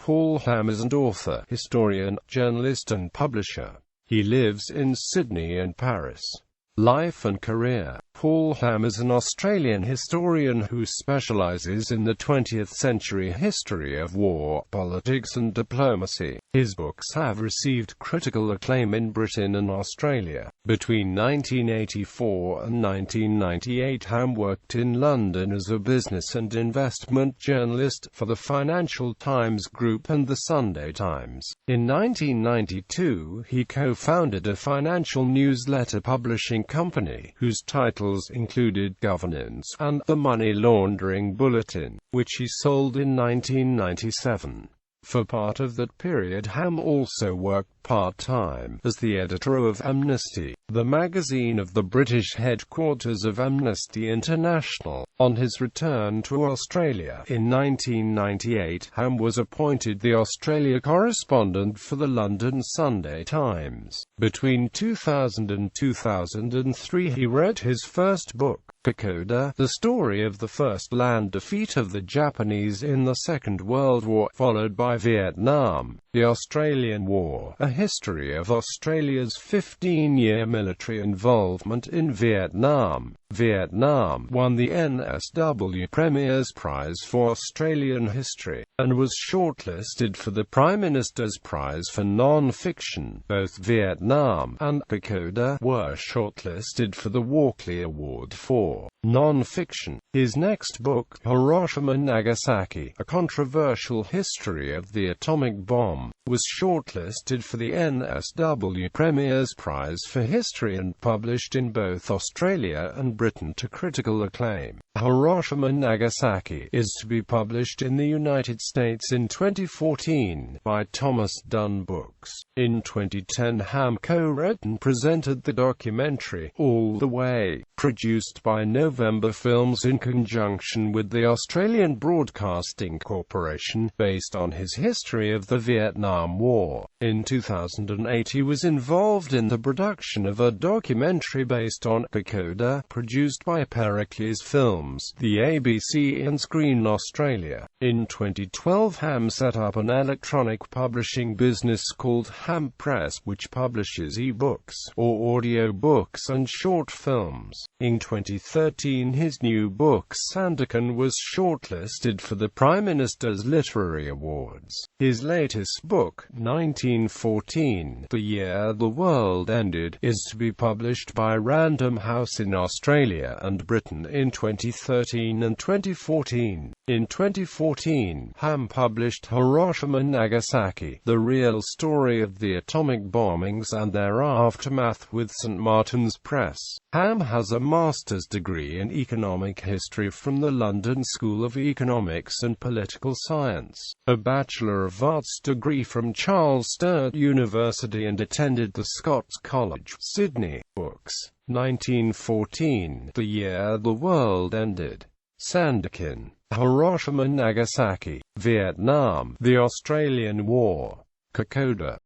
Paul Ham is an author, historian, journalist and publisher. He lives in Sydney and Paris. Life and career. Paul Ham is an Australian historian who specialises in the 20th century history of war, politics and diplomacy. His books have received critical acclaim in Britain and Australia. Between 1984 and 1998, Ham worked in London as a business and investment journalist for the Financial Times Group and the Sunday Times. In 1992, he co-founded a financial newsletter publishing company, whose titles included Governance and The Money Laundering Bulletin, which he sold in 1997. For part of that period, Ham also worked part-time as the editor of Amnesty, the magazine of the British headquarters of Amnesty International. On his return to Australia in 1998, Ham was appointed the Australia correspondent for the London Sunday Times. Between 2000 and 2003, he wrote his first book, Kokoda, the story of the first land defeat of the Japanese in the Second World War, followed by Vietnam, the Australian War, a history of Australia's 15-year military involvement in Vietnam. Vietnam won the NSW Premier's Prize for Australian History, and was shortlisted for the Prime Minister's Prize for Non-Fiction. Both Vietnam and Kokoda were shortlisted for the Walkley Award for Non-Fiction. His next book, Hiroshima Nagasaki, A Controversial History of the Atomic Bomb, was shortlisted for the NSW Premier's Prize for History and published in both Australia and Britain to critical acclaim. Hiroshima Nagasaki is to be published in the United States in 2014 by Thomas Dunn Books. In 2010, Ham co-wrote and presented the documentary All the Way, produced by November Films in conjunction with the Australian Broadcasting Corporation, based on his history of the Vietnam War. In 2008, he was involved in the production of a documentary based on Kokoda, produced by Pericles Films, the ABC and Screen Australia. In 2012, Ham set up an electronic publishing business called Ham Press, which publishes e-books, or audio books and short films. In 2013, his new book Sandakan was shortlisted for the Prime Minister's Literary Awards. His latest book, 1914, The Year the World Ended, is to be published by Random House in Australia and Britain in 2013 and 2014. In 2014, Ham published Hiroshima Nagasaki, the real story of the atomic bombings and their aftermath with St. Martin's Press. Ham has a master's degree in economic history from the London School of Economics and Political Science, a Bachelor of Arts degree from Charles Sturt University, and attended the Scots College, Sydney. Books, 1914, The Year the World Ended, Sandakan, Hiroshima Nagasaki, Vietnam, The Australian War, Kokoda.